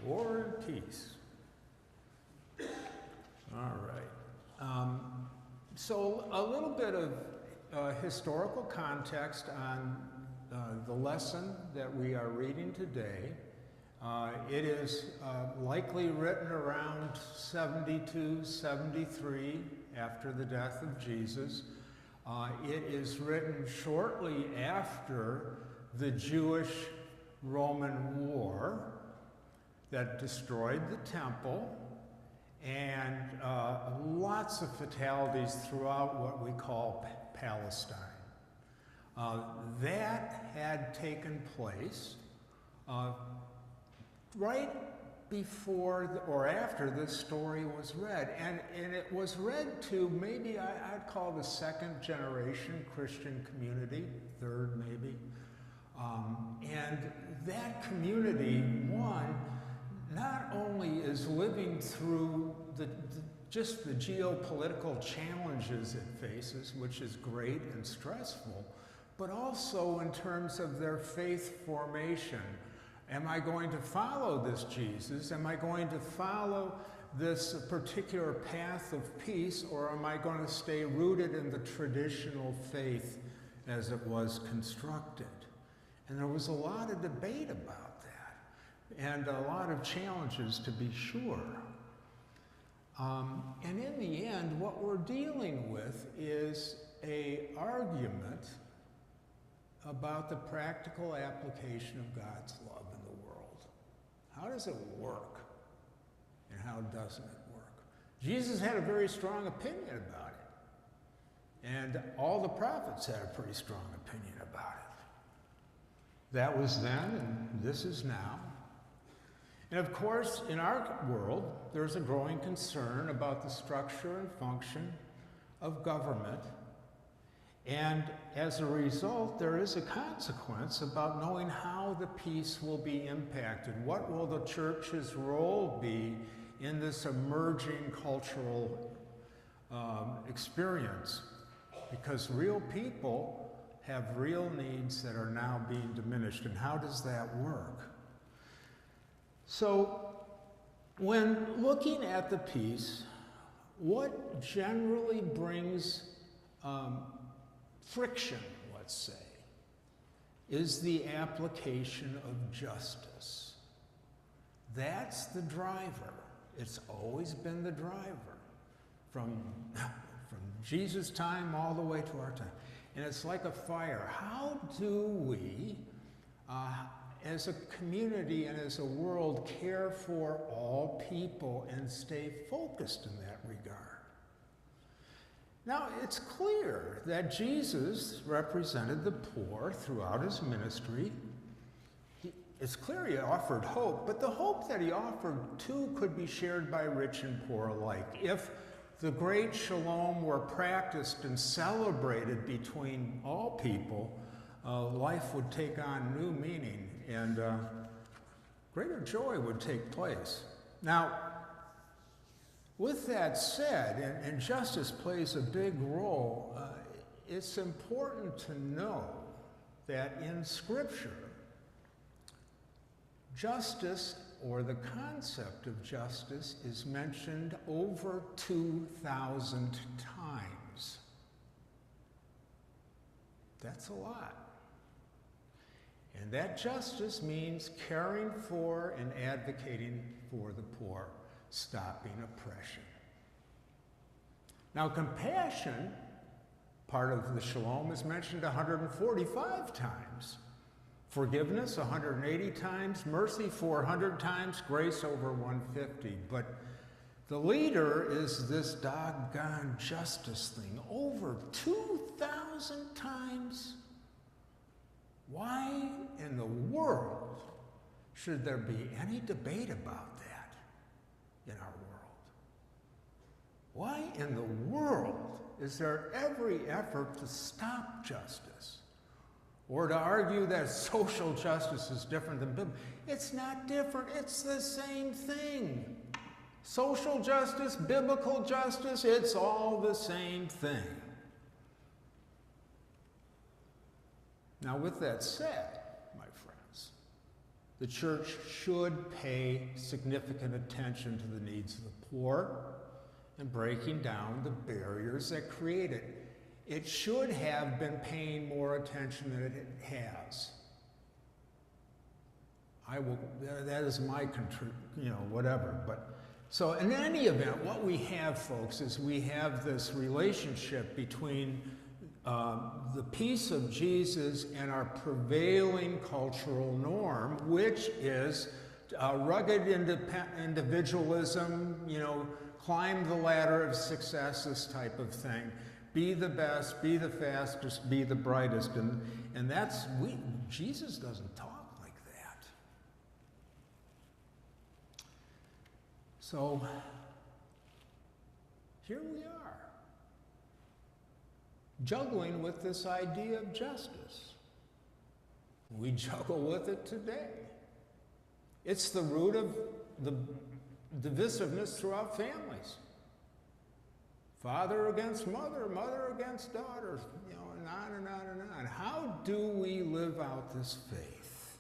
War and peace. All right. So a little bit of historical context on the lesson that we are reading today. It is likely written around 72, 73 after the death of Jesus. It is written shortly after the Jewish-Roman War that destroyed the temple, and lots of fatalities throughout what we call Palestine. That had taken place right before or after this story was read. And it was read to maybe I'd call the second generation Christian community, third maybe. And that community, one, not only is living through just the geopolitical challenges it faces, which is great and stressful, but also in terms of their faith formation. Am I going to follow this Jesus? Am I going to follow this particular path of peace, or am I going to stay rooted in the traditional faith as it was constructed? And there was a lot of debate about that, and a lot of challenges, to be sure. And in the end, what we're dealing with is an argument about the practical application of God's love in the world. How does it work, and how doesn't it work? Jesus had a very strong opinion about it, and all the prophets had a pretty strong opinion about it. That was then, and this is now. And of course, in our world, there's a growing concern about the structure and function of government. And as a result, there is a consequence about knowing how the peace will be impacted. What will the church's role be in this emerging cultural experience? Because real people have real needs that are now being diminished. And how does that work? So, when looking at the peace, what generally brings friction, let's say, is the application of justice. That's the driver. It's always been the driver from Jesus' time all the way to our time. And it's like a fire. How do we, as a community and as a world, care for all people and stay focused in that regard? Now, it's clear that Jesus represented the poor throughout his ministry. It's clear he offered hope, but the hope that he offered, too, could be shared by rich and poor alike. If the great shalom were practiced and celebrated between all people, life would take on new meaning, and greater joy would take place. Now, with that said, and justice plays a big role, it's important to know that in Scripture, justice, or the concept of justice, is mentioned over 2,000 times. That's a lot. And that justice means caring for and advocating for the poor, stopping oppression. Now, compassion, part of the shalom, is mentioned 145 times. Forgiveness 180 times, mercy 400 times, grace over 150. But the leader is this doggone justice thing, over 2,000 times. Why in the world should there be any debate about that in our world? Why in the world is there every effort to stop justice? Or to argue that social justice is different than biblical? It's not different, it's the same thing. Social justice, biblical justice, it's all the same thing. Now, with that said, my friends, The church should pay significant attention to the needs of the poor and breaking down the barriers that create it. It should have been paying more attention than it has. That is my whatever. But so in any event, what we have, folks, is we have this relationship between the peace of Jesus and our prevailing cultural norm, which is rugged individualism, climb the ladder of success, this type of thing. Be the best, be the fastest, be the brightest. And that's, Jesus doesn't talk like that. So, here we are, juggling with this idea of justice. We juggle with it today. It's the root of the divisiveness throughout families. Father against mother, mother against daughter, and on and on and on. How do we live out this faith?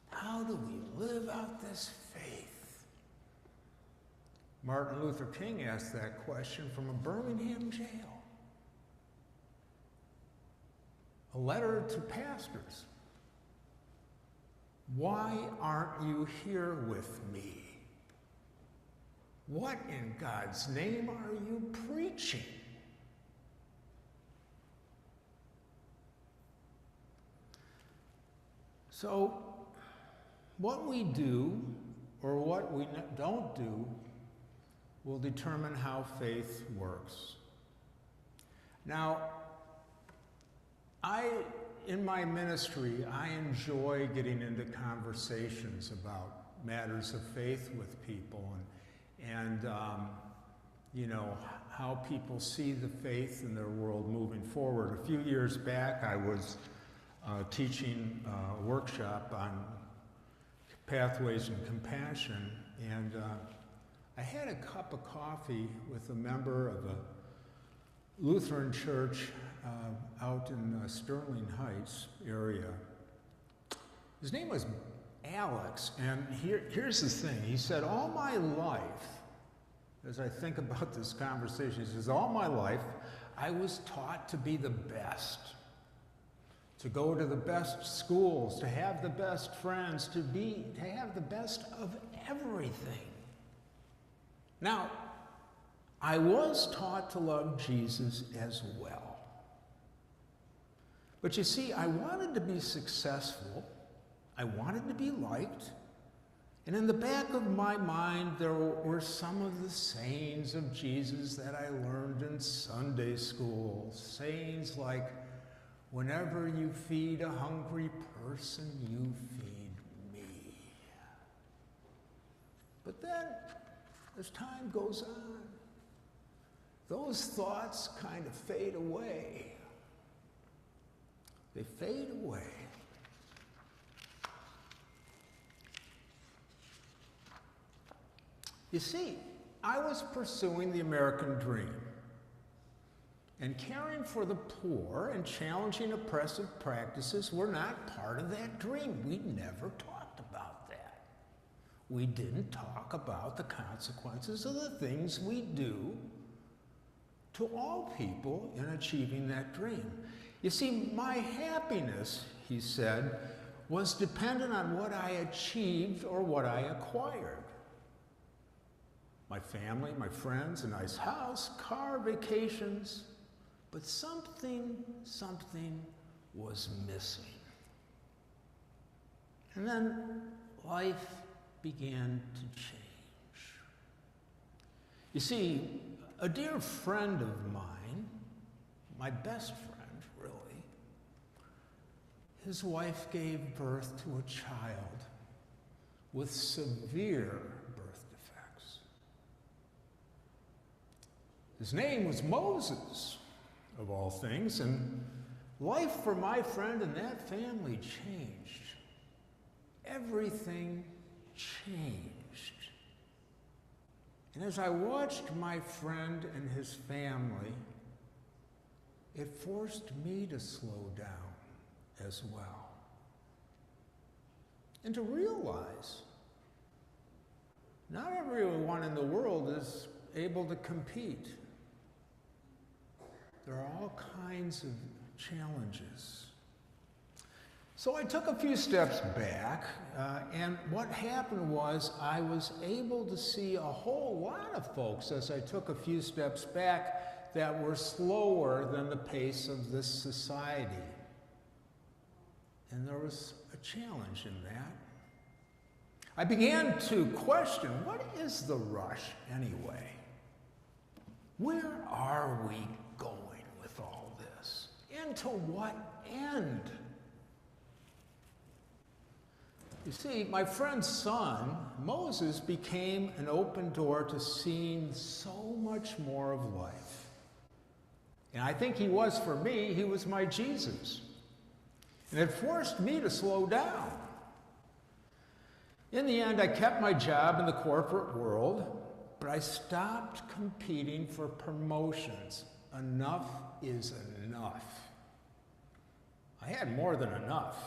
How do we live out this faith? Martin Luther King asked that question from a Birmingham jail. A letter to pastors. Why aren't you here with me? What in God's name are you preaching? So, what we do or what we don't do will determine how faith works. Now, in my ministry, I enjoy getting into conversations about matters of faith with people and how people see the faith in their world moving forward. A few years back, I was teaching a workshop on pathways and compassion, and I had a cup of coffee with a member of a Lutheran church out in Sterling Heights area. His name was Alex, and here's the thing. He said, all my life, as I think about this conversation, he says, all my life, I was taught to be the best, to go to the best schools, to have the best friends, to have the best of everything. Now, I was taught to love Jesus as well. But you see, I wanted to be successful. I wanted to be liked. And in the back of my mind, there were some of the sayings of Jesus that I learned in Sunday school. Sayings like, whenever you feed a hungry person, you feed me. But then, as time goes on, those thoughts kind of fade away. They fade away. You see, I was pursuing the American dream, and caring for the poor and challenging oppressive practices were not part of that dream. We never talked about that. We didn't talk about the consequences of the things we do to all people in achieving that dream. You see, my happiness, he said, was dependent on what I achieved or what I acquired. My family, my friends, a nice house, car, vacations, but something was missing. And then life began to change. You see, a dear friend of mine, my best friend, really, his wife gave birth to a child with severe birth defects. His name was Moses, of all things, and life for my friend and that family changed. Everything changed. And as I watched my friend and his family, it forced me to slow down as well. and to realize not everyone in the world is able to compete. There are all kinds of challenges. So I took a few steps back, and what happened was I was able to see a whole lot of folks as I took a few steps back that were slower than the pace of this society. And there was a challenge in that. I began to question, what is the rush anyway? Where are we going with all this? And to what end? You see, my friend's son, Moses, became an open door to seeing so much more of life. And I think he was for me, he was my Jesus. And it forced me to slow down. In the end, I kept my job in the corporate world, but I stopped competing for promotions. Enough is enough. I had more than enough.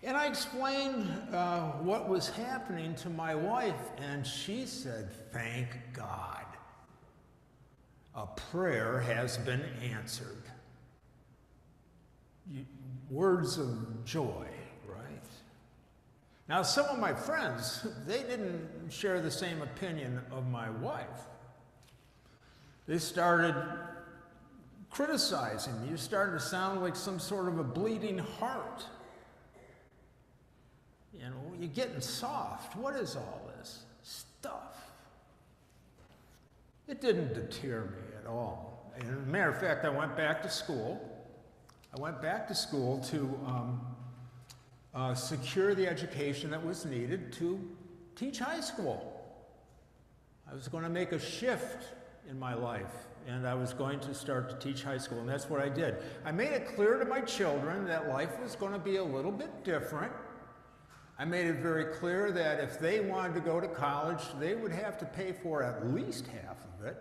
And I explained what was happening to my wife, and she said, "Thank God. A prayer has been answered." Words of joy, right? Now, some of my friends, they didn't share the same opinion of my wife. They started criticizing me. You started to sound like some sort of a bleeding heart. You know, you're getting soft. What is all this stuff? It didn't deter me at all. And as a matter of fact, I went back to school. I went back to school to secure the education that was needed to teach high school. I was going to make a shift in my life, and I was going to start to teach high school, and that's what I did. I made it clear to my children that life was going to be a little bit different. I made it very clear that if they wanted to go to college, they would have to pay for at least half of it,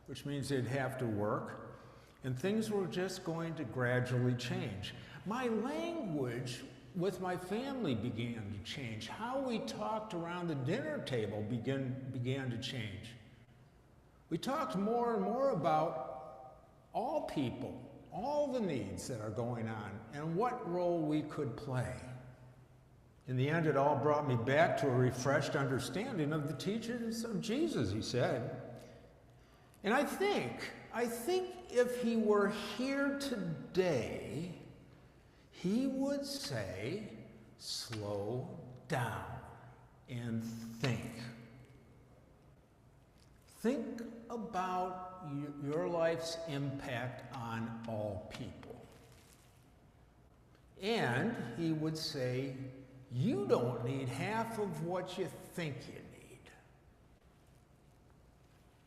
which means they'd have to work, and things were just going to gradually change. My language with my family began to change. How we talked around the dinner table began to change. We talked more and more about all people, all the needs that are going on, and what role we could play. In the end, it all brought me back to a refreshed understanding of the teachings of Jesus, he said. And I think if he were here today, he would say, slow down and think. Think about your life's impact on all people. And he would say, you don't need half of what you think you need.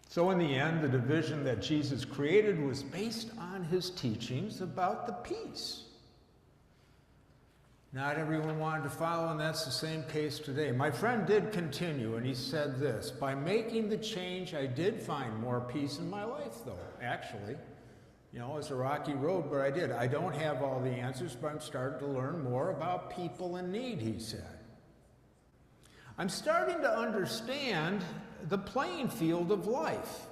So in the end, the division that Jesus created was based on his teachings about the peace. Not everyone wanted to follow, and that's the same case today. My friend did continue, and he said this, by making the change, I did find more peace in my life, though, actually. You know, it's a rocky road, but I did. I don't have all the answers, but I'm starting to learn more about people in need, he said. I'm starting to understand the playing field of life,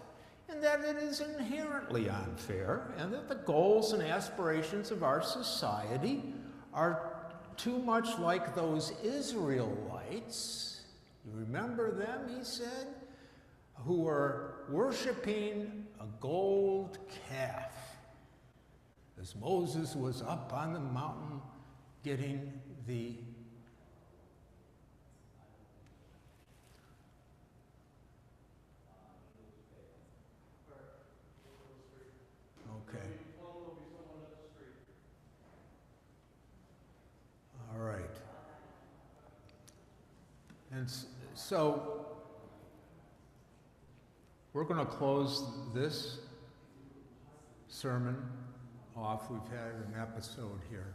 and that it is inherently unfair, and that the goals and aspirations of our society are too much like those Israelites, you remember them, he said, who were worshiping a gold calf as Moses was up on the mountain getting the okay. All right. And so we're going to close this sermon off. We've had an episode here.